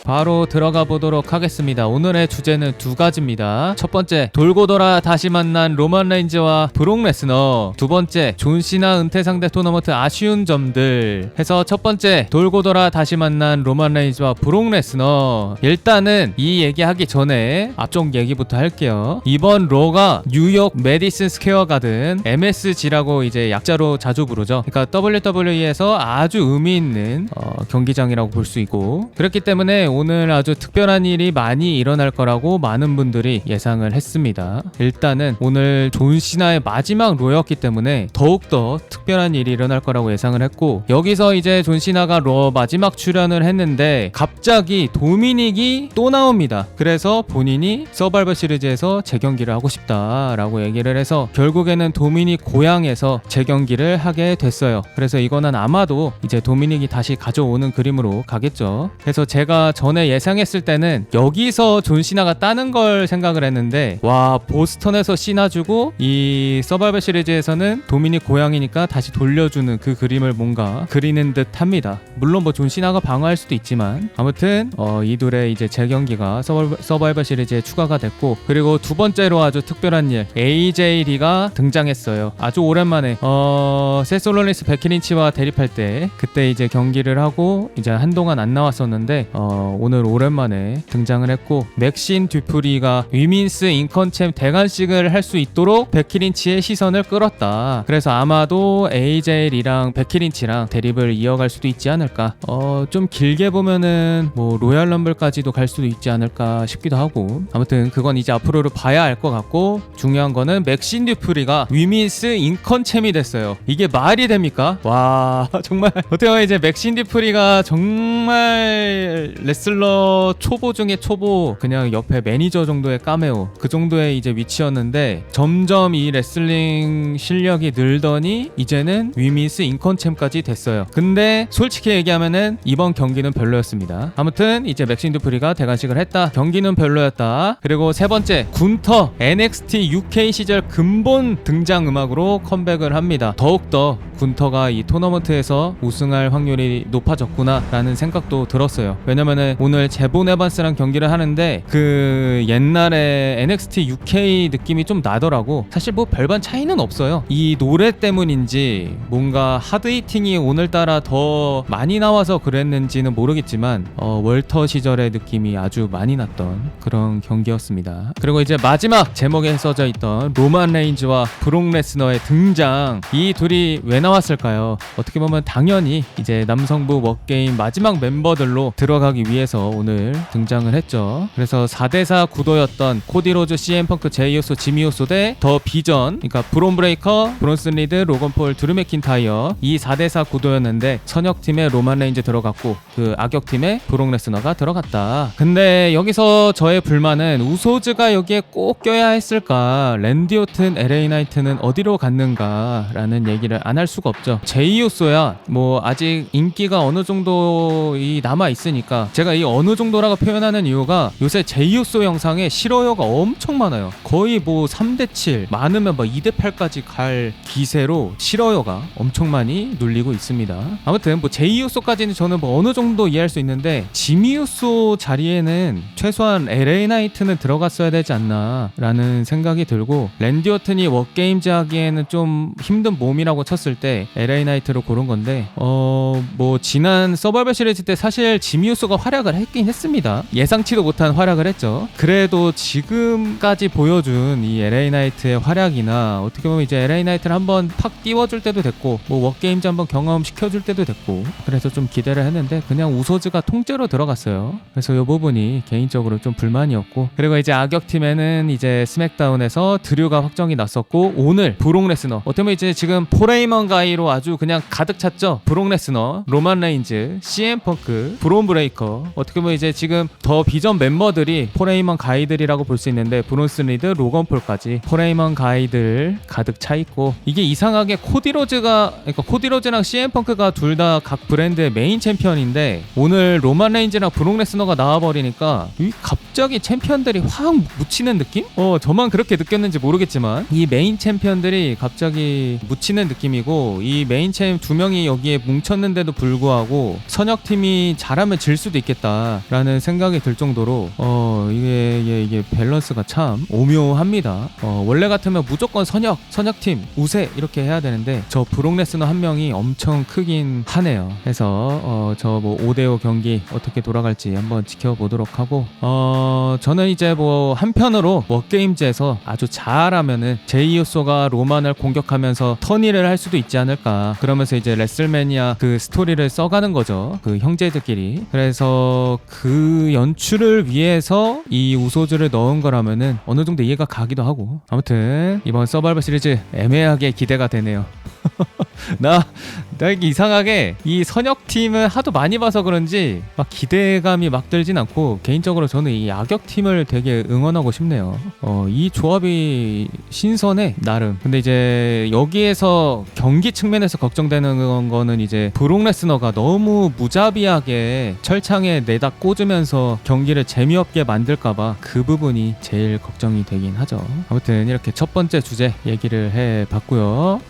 바로 들어가 보도록 하겠습니다. 오늘의 주제는 두 가지입니다. 첫 번째, 돌고 돌아 다시 만난 로만 레인즈와 브록 레스너. 두 번째, 존 시나 은퇴 상대 토너먼트 아쉬운 점들 해서 첫 번째, 돌고 돌아 다시 만난 로만 레인즈와 브록 레스너. 일단은 이 얘기하기 전에 앞쪽 얘기부터 할게요. 이번 로가 뉴욕 메디슨 스퀘어 가든 MSG라고 이제 약자로 자주 부르죠. 그러니까 WWE에서 아주 의미 있는 경기장이라고 볼 수 있고, 그렇기 때문에 오늘 아주 특별한 일이 많이 일어날 거라고 많은 분들이 예상을 했습니다. 일단은 오늘 존 시나의 마지막 로였기 때문에 더욱더 특별한 일이 일어날 거라고 예상을 했고, 여기서 이제 존 시나가 로 마지막 출연을 했는데 갑자기 도미닉이 또 나옵니다. 그래서 본인이 서바이벌 시리즈에서 재경기를 하고 싶다라고 얘기를 해서 결국에는 도미닉 고향에서 재경기를 하게 됐어요. 그래서 이거는 아마도 이제 도미닉이 다시 가져오는 그림으로 가겠죠. 그래서 제가 전에 예상했을 때는 여기서 존 시나가 따는 걸 생각을 했는데, 와, 보스턴에서 시나 주고 이 서바이벌 시리즈에서는 도미닉 고향이니까 다시 돌려주는 그 그림을 뭔가 그리는 듯 합니다. 물론 뭐 존 시나가 방어할 수도 있지만 아무튼 이 둘의 이제 재경기가 서바이벌 시리즈에 추가가 됐고, 그리고 두 번째로 아주 특별한 일, AJ 리가 등장했어요. 아주 오랜만에 세스 롤린스 베키 린치와 대립할 때 그때 이제 경기를 하고 이제 한동안 안 나왔었는데 오늘 오랜만에 등장을 했고, 맥신 듀프리가 위민스 인컨챔 대관식을 할 수 있도록 베키 린치의 시선을 끌었다. 그래서 아마도 AJ 리랑 베키 린치랑 대립을 이어갈 수도 있지 않을까. 좀 길게 보면은 뭐 로얄 럼블까지도 갈 수도 있지 않을까 싶기도 하고, 아무튼 그건 이제 앞으로를 봐야 알 것 같고, 중요한 거는 맥신 듀프리가 위민스 인컨챔이 됐어요. 이게 말이 됩니까? 와, 정말 어떻게 보면 이제 맥신 듀프리가 정말 레슬러 초보 중에 초보, 그냥 옆에 매니저 정도의 카메오, 그 정도의 이제 위치였는데 점점 이 레슬링 실력이 늘더니 이제는 위민스 인컨챔까지 됐어요. 근데 솔직히 얘기하면은 이번 경기는 별로였습니다. 아무튼 이제 맥신 듀프리가 대관식을 했다. 경기는 별로였다. 그리고 세 번째, 군터 NXT UK 시절 근본 등장 음악으로 컴백을 합니다. 더욱더 군터가 이 토너먼트에서 우승할 확률이 높아졌구나 라는 생각도 들었어요. 왜냐면은 오늘 제본 에반스랑 경기를 하는데 그 옛날에 NXT UK 느낌이 좀 나더라고. 사실 뭐 별반 차이는 없어요. 이 노래 때문인지 뭔가 하드히팅이 오늘따라 더 많이 나와서 그랬는지는 모르겠지만 월터 시절의 느낌이 아주 많이 났던 그런 경기였습니다. 그리고 이제 마지막 제목에 써져 있던 로만 레인즈와 브록 레스너의 등장, 이 둘이 왜 나왔을까요? 어떻게 보면 당연히 이제 남성부 워게임 마지막 멤버들로 들어가기 위해서 오늘 등장을 했죠. 그래서 4대4 구도였던 코디 로즈, CM 펑크, 제이 우소, 지미 우소 대 더 비전, 그러니까 브론 브레이커, 브론슨 리드, 로건 폴, 드루 맥킨타이어, 이 4대4 구도였는데 선역팀에 로만 레인즈 들어갔고 그 악역팀에 브록 레스너가 들어갔다. 근데 여기서 저의 불만은 우소즈가 여기에 꼭 껴야 했을까? 랜디 오튼, LA 나이트는 어디로 갔는가? 라는 얘기를 안 할 수가 없죠. 제이 우소야 뭐 아직 인기가 어느 정도 남아 있으니까, 제가 이 어느 정도라고 표현하는 이유가 요새 제이 우소 영상에 싫어요가 엄청 많아요. 거의 뭐 3대7 많으면 뭐 2대8까지 갈 기세로 싫어요가 엄청 많이 눌리고 있습니다. 아무튼 뭐 제이 우소까지는 저는 뭐 어느 정도 이해할 수 있는데, 지미 우소 자리에는 최소한 LA 나이트는 들어갔어야 되지 않나 라는 생각이 들고, 랜디 오튼이 워게임즈 하기에는 좀 힘든 몸이라고 쳤을 때 LA 나이트로 고른 건데, 뭐 지난 서바이벌 시리즈 때 사실 지미 우소가 활약을 했긴 했습니다. 예상치도 못한 활약을 했죠. 그래도 지금까지 보여준 이 LA 나이트의 활약이나 어떻게 보면 이제 LA 나이트를 한번 팍 띄워줄 때도 됐고, 뭐 워게임즈 한번 경험시켜줄 때도 됐고, 그래서 좀 기대를 했는데 그냥 우소즈가 통째로 들어갔어요. 그래서 이 부분이 개인적으로 좀 불만이었고, 그리고 이제 악역팀에는 이제 스맥다운에서 드류가 확정이 났었고, 오늘 브록 레스너, 어떻게 보면 이제 지금 포레이먼 가이로 아주 그냥 가득 찼죠. 브록 레스너, 로만 레인즈, CM 펑크, 브론 브레이커, 어떻게 보면 이제 지금 더 비전 멤버들이 포레이먼 가이들이라고 볼 수 있는데, 브론슨 리드, 로건 폴까지 포레이먼 가이들 가득 차 있고, 이게 이상하게 코디 로즈랑 CM 펑크가 둘 다 각 브랜드의 메인 챔피언인데 오늘 로만 레인즈랑 브록 레스너가 나와버리니까 갑자기 챔피언들이 확 묻히는 느낌? 저만 그렇게 느꼈는지 모르겠지만 이 메인 챔피언들이 갑자기 묻히는 느낌이고, 이 메인 챔 두 명이 여기에 뭉쳤는데도 불구하고 선역팀이 잘하면 질 수도 있겠다 있겠다라는 생각이 들 정도로 이게 밸런스가 참 오묘합니다. 원래 같으면 무조건 선역팀 우세 이렇게 해야 되는데 저 브록 레스너 한 명이 엄청 크긴 하네요. 해서 저 뭐 5대5 경기 어떻게 돌아갈지 한번 지켜보도록 하고 저는 이제 뭐 한편으로 워게임즈에서 아주 잘하면은 제이우소가 로만을 공격하면서 턴일을 할 수도 있지 않을까. 그러면서 이제 레슬매니아 그 스토리를 써가는 거죠. 그 형제들끼리. 그래서 그 연출을 위해서 이 우소즈를 넣은 거라면은 어느 정도 이해가 가기도 하고. 아무튼 이번 서바이벌 시리즈 애매하게 기대가 되네요. 나 이상하게 이 선역팀을 하도 많이 봐서 그런지 막 기대감이 막 들진 않고, 개인적으로 저는 이 악역팀을 되게 응원하고 싶네요. 이 조합이 신선해 나름. 근데 이제 여기에서 경기 측면에서 걱정되는 거는 이제 브록 레스너가 너무 무자비하게 철창에 내다 꽂으면서 경기를 재미없게 만들까봐 그 부분이 제일 걱정이 되긴 하죠. 아무튼 이렇게 첫 번째 주제 얘기를 해봤고요.